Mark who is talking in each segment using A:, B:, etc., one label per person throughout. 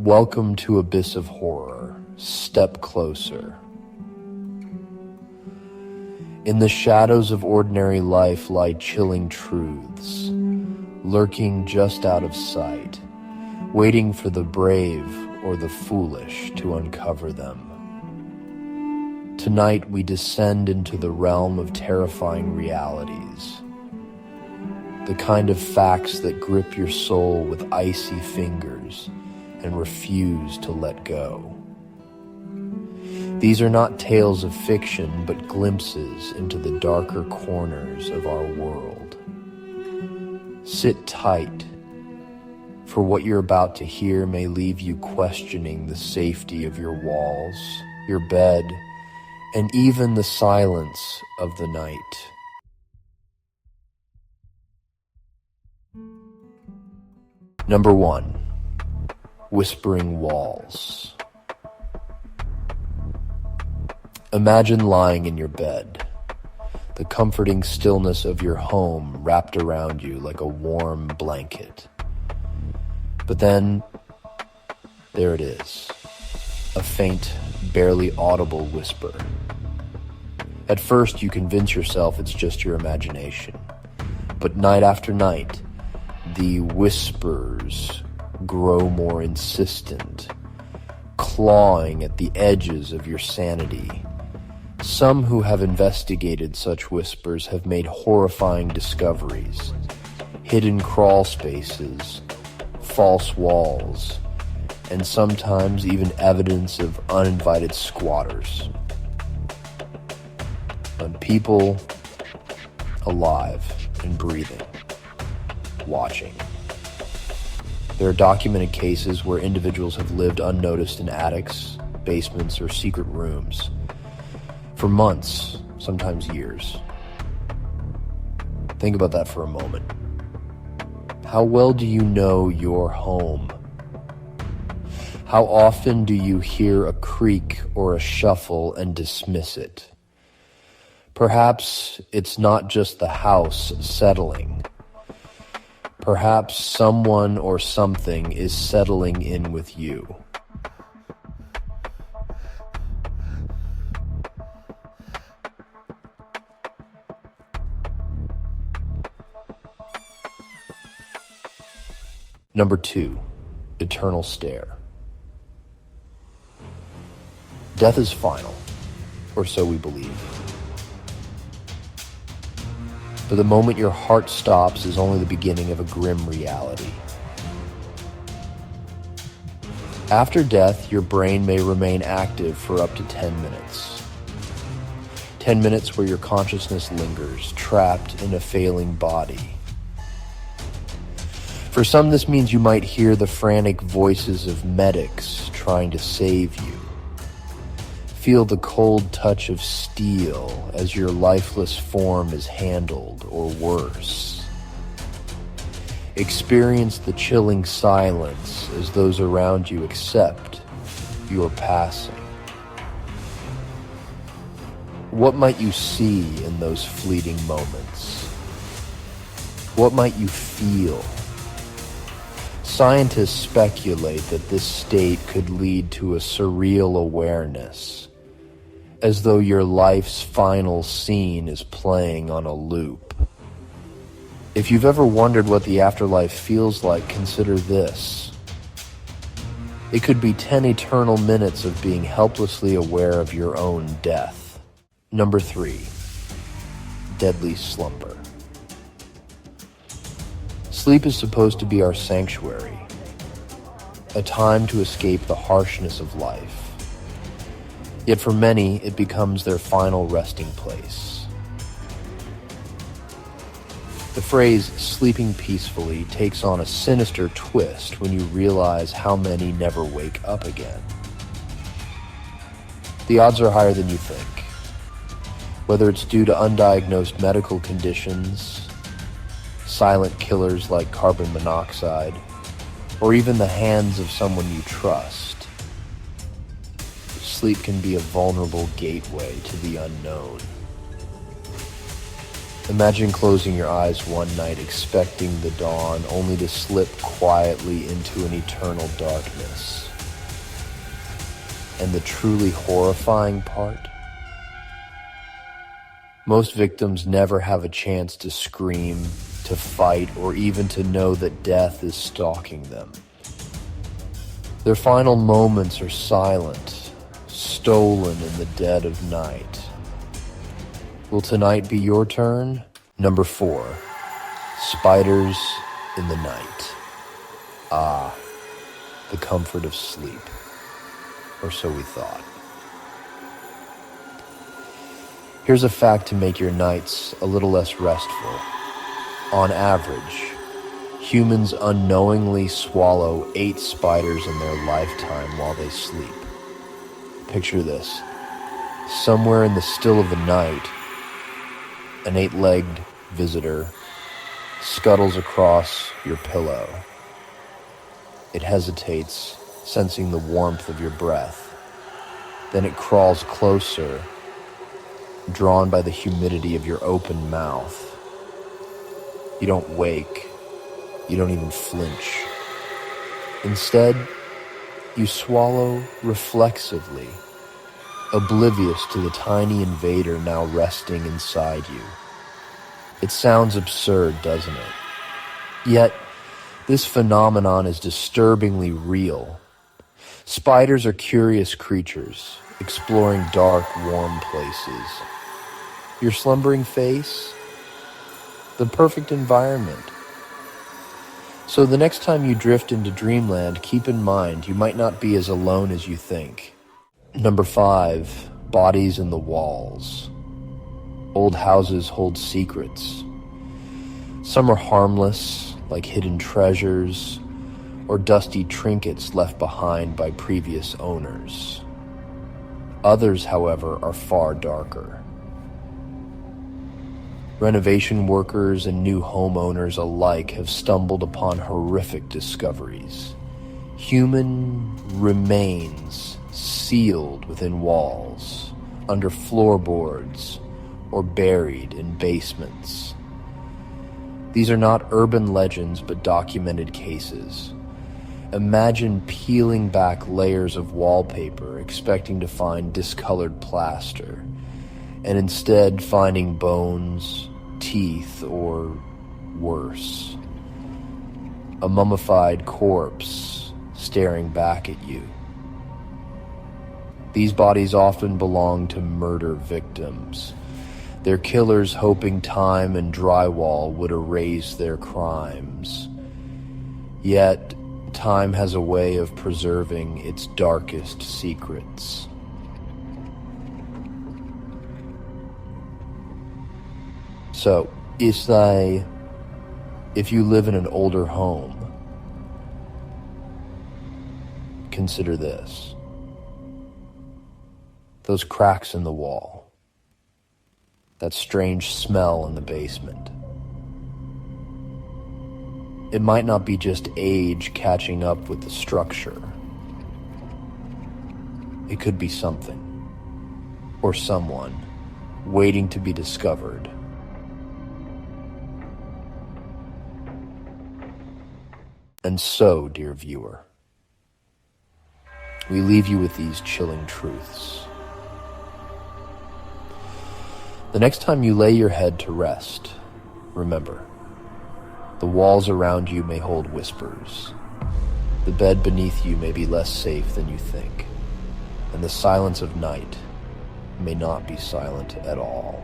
A: Welcome to Abyss of Horror. Step closer. In the shadows of ordinary life lie chilling truths, lurking just out of sight, waiting for the brave or the foolish to uncover them. Tonight we descend into the realm of terrifying realities, the kind of facts that grip your soul with icy fingers and refuse to let go. These are not tales of fiction, but glimpses into the darker corners of our world. Sit tight, for what you're about to hear may leave you questioning the safety of your walls, your bed, and even the silence of the night. Number 1. Whispering walls. Imagine lying in your bed, the comforting stillness of your home wrapped around you like a warm blanket. But then, there it is, a faint, barely audible whisper. At first, you convince yourself it's just your imagination, but night after night, the whispers grow more insistent, clawing at the edges of your sanity. Some who have investigated such whispers have made horrifying discoveries: hidden crawl spaces, false walls, and sometimes even evidence of uninvited squatters. But people alive and breathing, watching. There are documented cases where individuals have lived unnoticed in attics, basements, or secret rooms for months, sometimes years. Think about that for a moment. How well do you know your home? How often do you hear a creak or a shuffle and dismiss it? Perhaps it's not just the house settling. Perhaps someone or something is settling in with you. Number 2, eternal stare. Death is final, or so we believe. But the moment your heart stops is only the beginning of a grim reality. After death, your brain may remain active for up to 10 minutes. 10 minutes where your consciousness lingers, trapped in a failing body. For some, this means you might hear the frantic voices of medics trying to save you. Feel the cold touch of steel as your lifeless form is handled, or worse. Experience the chilling silence as those around you accept your passing. What might you see in those fleeting moments? What might you feel? Scientists speculate that this state could lead to a surreal awareness, as though your life's final scene is playing on a loop. If you've ever wondered what the afterlife feels like, consider this. It could be 10 eternal minutes of being helplessly aware of your own death. Number 3, deadly slumber. Sleep is supposed to be our sanctuary, a time to escape the harshness of life. Yet for many, it becomes their final resting place. The phrase "sleeping peacefully" takes on a sinister twist when you realize how many never wake up again. The odds are higher than you think. Whether it's due to undiagnosed medical conditions, silent killers like carbon monoxide, or even the hands of someone you trust, sleep can be a vulnerable gateway to the unknown. Imagine closing your eyes one night expecting the dawn, only to slip quietly into an eternal darkness. And the truly horrifying part? Most victims never have a chance to scream, to fight, or even to know that death is stalking them. Their final moments are silent, stolen in the dead of night. Will tonight be your turn? Number 4, spiders in the night. Ah, the comfort of sleep. Or so we thought. Here's a fact to make your nights a little less restful. On average, humans unknowingly swallow 8 spiders in their lifetime while they sleep. Picture this. Somewhere in the still of the night, an 8-legged visitor scuttles across your pillow. It hesitates, sensing the warmth of your breath. Then it crawls closer, drawn by the humidity of your open mouth. You don't wake. You don't even flinch. Instead, you swallow reflexively, oblivious to the tiny invader now resting inside you. It sounds absurd, doesn't it? Yet, this phenomenon is disturbingly real. Spiders are curious creatures, exploring dark, warm places. Your slumbering face? The perfect environment. So the next time you drift into dreamland, keep in mind you might not be as alone as you think. Number 5, bodies in the walls. Old houses hold secrets. Some are harmless, like hidden treasures, or dusty trinkets left behind by previous owners. Others, however, are far darker. Renovation workers and new homeowners alike have stumbled upon horrific discoveries. Human remains sealed within walls, under floorboards, or buried in basements. These are not urban legends, but documented cases. Imagine peeling back layers of wallpaper, expecting to find discolored plaster, and instead finding bones, teeth, or worse, a mummified corpse staring back at you. These bodies often belong to murder victims, their killers hoping time and drywall would erase their crimes. Yet, time has a way of preserving its darkest secrets. So, if you live in an older home, consider this. Those cracks in the wall, that strange smell in the basement. It might not be just age catching up with the structure. It could be something, or someone, waiting to be discovered. And so, dear viewer, we leave you with these chilling truths. The next time you lay your head to rest, remember, the walls around you may hold whispers. The bed beneath you may be less safe than you think, and the silence of night may not be silent at all.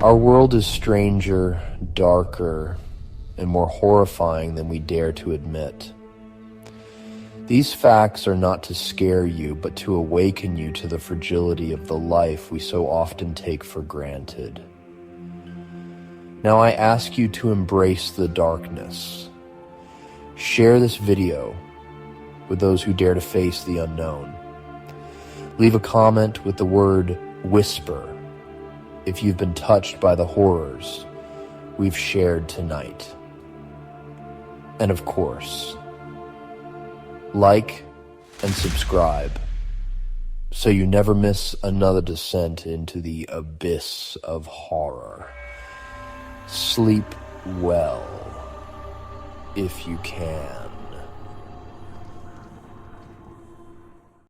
A: Our world is stranger, darker, and more horrifying than we dare to admit. These facts are not to scare you, but to awaken you to the fragility of the life we so often take for granted. Now I ask you to embrace the darkness. Share this video with those who dare to face the unknown. Leave a comment with the word whisper if you've been touched by the horrors we've shared tonight. And of course, like and subscribe so you never miss another descent into the abyss of horror. Sleep well if you can.